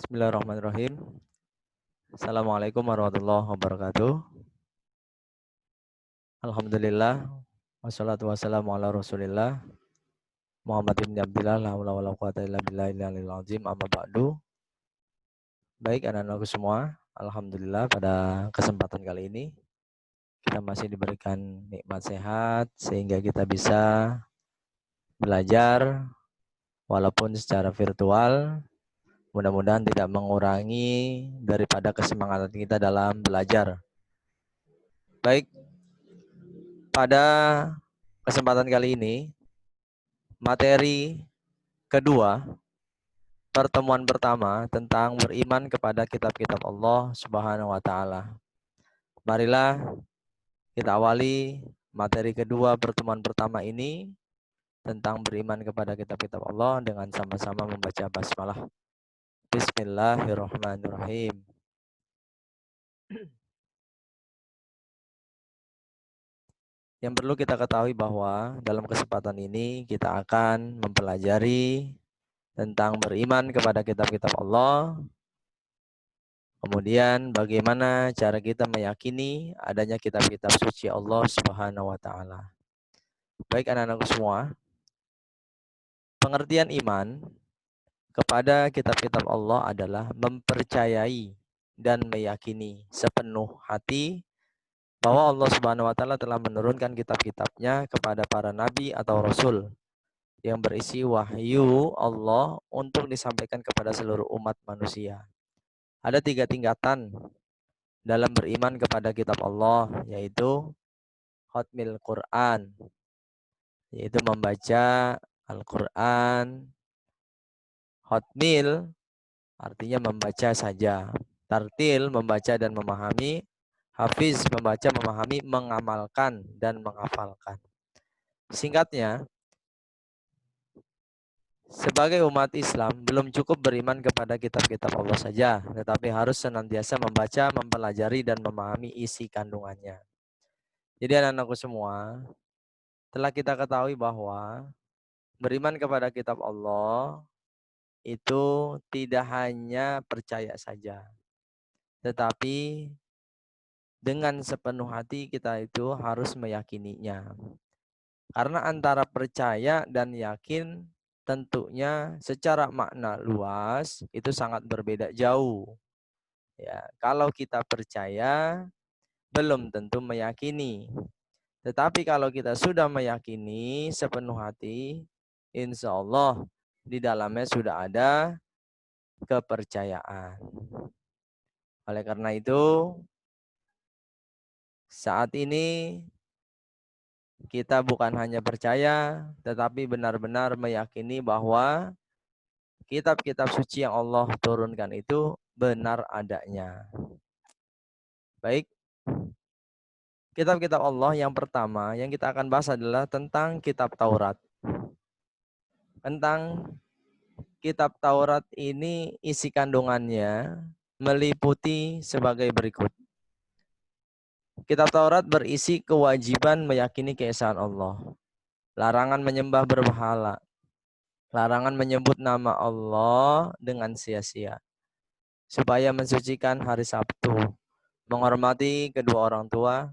Bismillahirrahmanirrahim. Assalamualaikum warahmatullahi wabarakatuh. Alhamdulillah. Wassalatu wassalamu ala rasulillah. Muhammad ibn Abdillah. La haula wala quwata illa billahil aliyil azim. Amma ba'du. Baik anak-anakku semua. Alhamdulillah pada kesempatan kali ini kita masih diberikan nikmat sehat sehingga kita bisa belajar walaupun secara virtual. Mudah-mudahan tidak mengurangi daripada kesemangatan kita dalam belajar. Baik, pada kesempatan kali ini, materi kedua, pertemuan pertama tentang beriman kepada kitab-kitab Allah Subhanahu wa Ta'ala. Marilah kita awali materi kedua pertemuan pertama ini tentang beriman kepada kitab-kitab Allah dengan sama-sama membaca basmalah. Bismillahirrahmanirrahim. Yang perlu kita ketahui bahwa dalam kesempatan ini kita akan mempelajari tentang beriman kepada kitab-kitab Allah. Kemudian bagaimana cara kita meyakini adanya kitab-kitab suci Allah Subhanahu wa Ta'ala. Baik anak-anakku semua, pengertian iman kepada kitab-kitab Allah adalah mempercayai dan meyakini sepenuh hati bahwa Allah Subhanahu wa Ta'ala telah menurunkan kitab-kitabnya kepada para nabi atau rasul yang berisi wahyu Allah untuk disampaikan kepada seluruh umat manusia. Ada 3 tingkatan dalam beriman kepada kitab Allah, yaitu khatmil Quran, yaitu membaca Al-Quran. Khatmil artinya membaca saja. Tartil membaca dan memahami. Hafiz membaca, memahami, mengamalkan dan menghafalkan. Singkatnya, sebagai umat Islam belum cukup beriman kepada kitab-kitab Allah saja, tetapi harus senantiasa membaca, mempelajari dan memahami isi kandungannya. Jadi anak-anakku semua, telah kita ketahui bahwa beriman kepada kitab Allah itu tidak hanya percaya saja, tetapi dengan sepenuh hati kita itu harus meyakininya. Karena antara percaya dan yakin tentunya secara makna luas itu sangat berbeda jauh. Ya, kalau kita percaya belum tentu meyakini. Tetapi kalau kita sudah meyakini sepenuh hati, insya Allah di dalamnya sudah ada kepercayaan. Oleh karena itu, saat ini kita bukan hanya percaya, tetapi benar-benar meyakini bahwa kitab-kitab suci yang Allah turunkan itu benar adanya. Baik, kitab-kitab Allah yang pertama yang kita akan bahas adalah tentang kitab Taurat. Tentang kitab Taurat ini isi kandungannya meliputi sebagai berikut. Kitab Taurat berisi kewajiban meyakini keesaan Allah, larangan menyembah berhala, larangan menyebut nama Allah dengan sia-sia, supaya mensucikan hari Sabtu, menghormati kedua orang tua,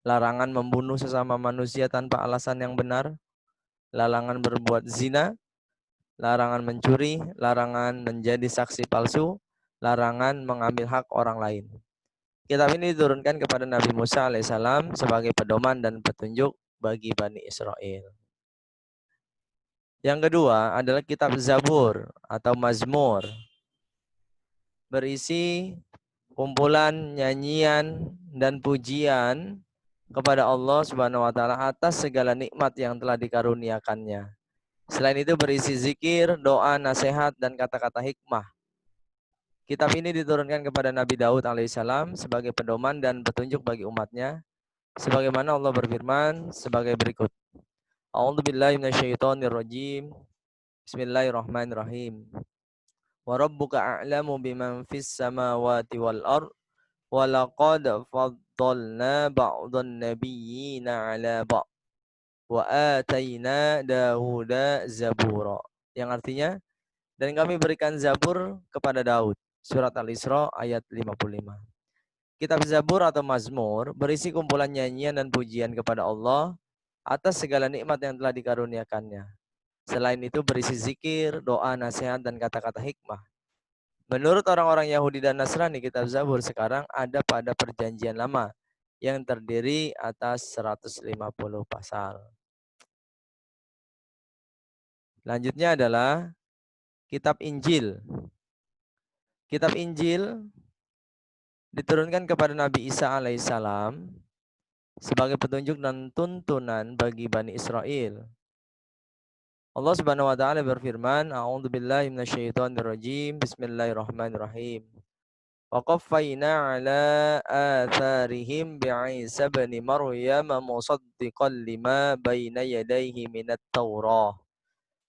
larangan membunuh sesama manusia tanpa alasan yang benar, larangan berbuat zina, larangan mencuri, larangan menjadi saksi palsu, larangan mengambil hak orang lain. Kitab ini diturunkan kepada Nabi Musa alaihissalam sebagai pedoman dan petunjuk bagi Bani Israel. Yang kedua adalah kitab Zabur atau Mazmur. Berisi kumpulan nyanyian dan pujian kepada Allah Subhanahu wa Ta'ala atas segala nikmat yang telah dikaruniakannya. Selain itu berisi zikir, doa, nasihat, dan kata-kata hikmah. Kitab ini diturunkan kepada Nabi Daud alaihissalam sebagai pedoman dan petunjuk bagi umatnya. Sebagaimana Allah berfirman sebagai berikut. A'udzubillahi minasyaitonirrajim. Bismillahirrahmanirrahim. Wa rabbuka a'lamu biman fis samawati wal ard wa laqad faddalna ba'dhan nabiyyina 'ala ba'd wa atayna Dawuda zabura. Yang artinya, Dan kami berikan Zabur kepada Daud. Surat Al-Isra ayat 55. Kitab Zabur atau Mazmur berisi kumpulan nyanyian dan pujian kepada Allah atas segala nikmat yang telah dikaruniakannya. Selain itu berisi zikir, doa, nasihat, dan kata-kata hikmah. Menurut orang-orang Yahudi dan Nasrani, kitab Zabur sekarang ada pada perjanjian lama yang terdiri atas 150 pasal. Selanjutnya adalah kitab Injil. Kitab Injil diturunkan kepada Nabi Isa alaihissalam sebagai petunjuk dan tuntunan bagi Bani Israel. Allah Subhanahu wa taala berfirman, A'udzubillahi minasyaitonirrajim. Bismillahirrahmanirrahim. Wa qaffayna 'ala atharihim bi'Isa ibn Maryam musaddiqan lima baina yadayhi minat Taurah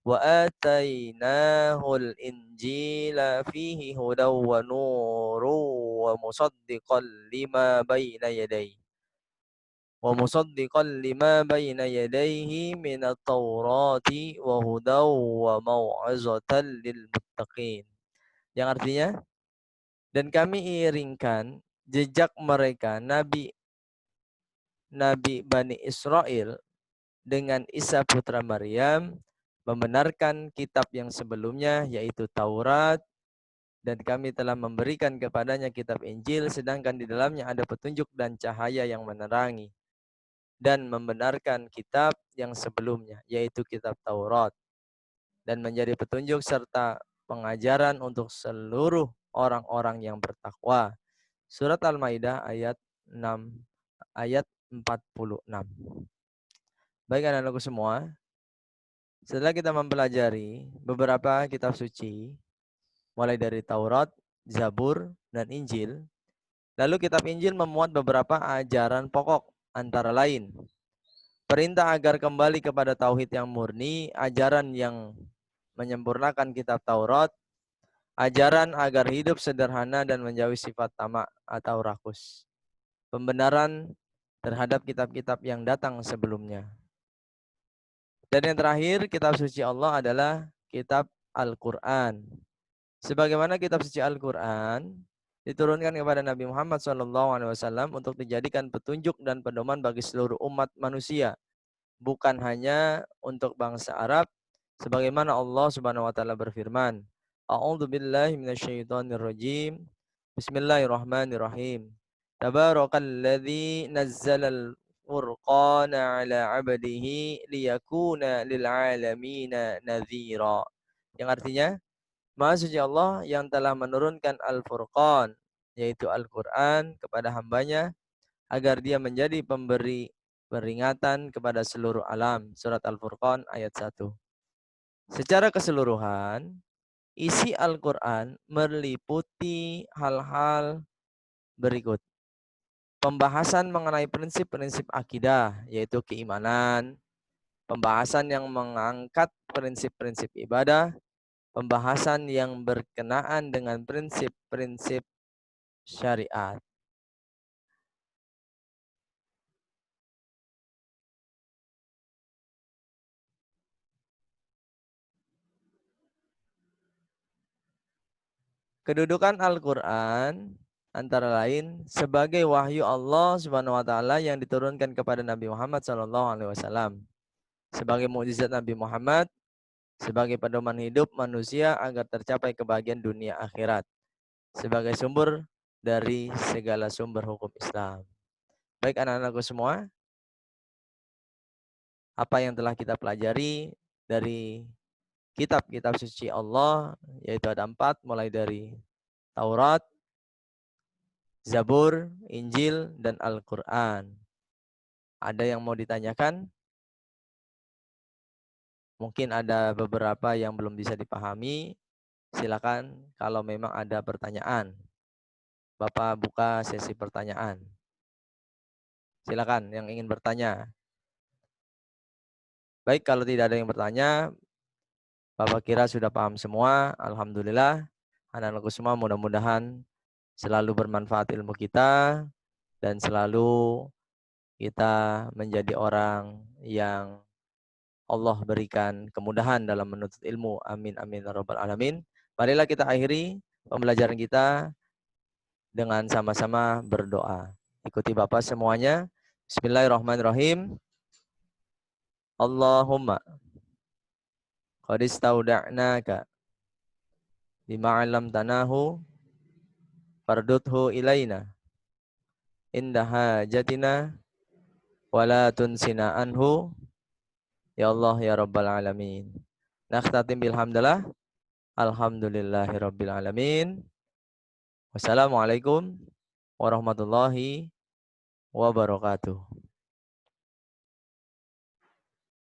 wa atainahul injila fihi hudaw wa nuru wa musaddiqan lima baina yadayhi minat Taurati wa hudaw wa mau'izatan lil muttaqin. Yang artinya, dan kami iringkan jejak mereka Nabi Bani Israel dengan Isa putra Maryam membenarkan kitab yang sebelumnya yaitu Taurat, dan kami telah memberikan kepadanya kitab Injil sedangkan di dalamnya ada petunjuk dan cahaya yang menerangi dan membenarkan kitab yang sebelumnya yaitu kitab Taurat dan menjadi petunjuk serta pengajaran untuk seluruh orang-orang yang bertakwa. Surat Al-Maidah ayat 6 ayat 46. Baik anak-anakku semua, setelah kita mempelajari beberapa kitab suci mulai dari Taurat, Zabur, dan Injil, lalu kitab Injil memuat beberapa ajaran pokok antara lain perintah agar kembali kepada tauhid yang murni, ajaran yang menyempurnakan kitab Taurat, ajaran agar hidup sederhana dan menjauhi sifat tamak atau rakus. Pembenaran terhadap kitab-kitab yang datang sebelumnya. Dan yang terakhir, kitab suci Allah adalah kitab Al-Quran. Sebagaimana kitab suci Al-Quran diturunkan kepada Nabi Muhammad SAW untuk dijadikan petunjuk dan pedoman bagi seluruh umat manusia, bukan hanya untuk bangsa Arab, sebagaimana Allah Subhanahu wa taala berfirman, A'udzu billahi minasyaitonir rajim. Bismillahirrahmanirrahim. Tabarakalladzi nazzalal furqana 'ala 'abdihi liyakuna lil 'alamina nadhira. Yang artinya, Maha suci Allah yang telah menurunkan Al-Furqan, yaitu Al-Quran kepada hambanya, agar dia menjadi pemberi peringatan kepada seluruh alam. Surat Al-Furqan ayat 1. Secara keseluruhan, isi Al-Quran meliputi hal-hal berikut. Pembahasan mengenai prinsip-prinsip akidah, yaitu keimanan. Pembahasan yang mengangkat prinsip-prinsip ibadah. Pembahasan yang berkenaan dengan prinsip-prinsip syariat. Kedudukan Al-Quran antara lain sebagai wahyu Allah Subhanahu wa taala yang diturunkan kepada Nabi Muhammad SAW, sebagai mukjizat Nabi Muhammad, sebagai pedoman hidup manusia agar tercapai kebahagiaan dunia akhirat, sebagai sumber dari segala sumber hukum Islam. Baik anak-anakku semua, apa yang telah kita pelajari dari kitab-kitab suci Allah, yaitu ada 4, mulai dari Taurat, Zabur, Injil, dan Al-Quran. Ada yang mau ditanyakan? Mungkin ada beberapa yang belum bisa dipahami. Silakan kalau memang ada pertanyaan. Bapak buka sesi pertanyaan. Silakan yang ingin bertanya. Baik, kalau tidak ada yang bertanya, Bapak kira sudah paham semua. Alhamdulillah. Anak-anakku semua mudah-mudahan selalu bermanfaat ilmu kita dan selalu kita menjadi orang yang Allah berikan kemudahan dalam menuntut ilmu. Amin amin ya rabbal alamin. Marilah kita akhiri pembelajaran kita dengan sama-sama berdoa. Ikuti Bapak semuanya. Bismillahirrahmanirrahim. Allahumma qad istauda'naka bima 'allamtanahu farduthu ilaina inda hajatina wala tunsina anhu ya Allah ya rabbal alamin. Nakhtatim bilhamdulillah. Alhamdulillahi rabbil alamin. Wassalamualaikum warahmatullahi wabarakatuh.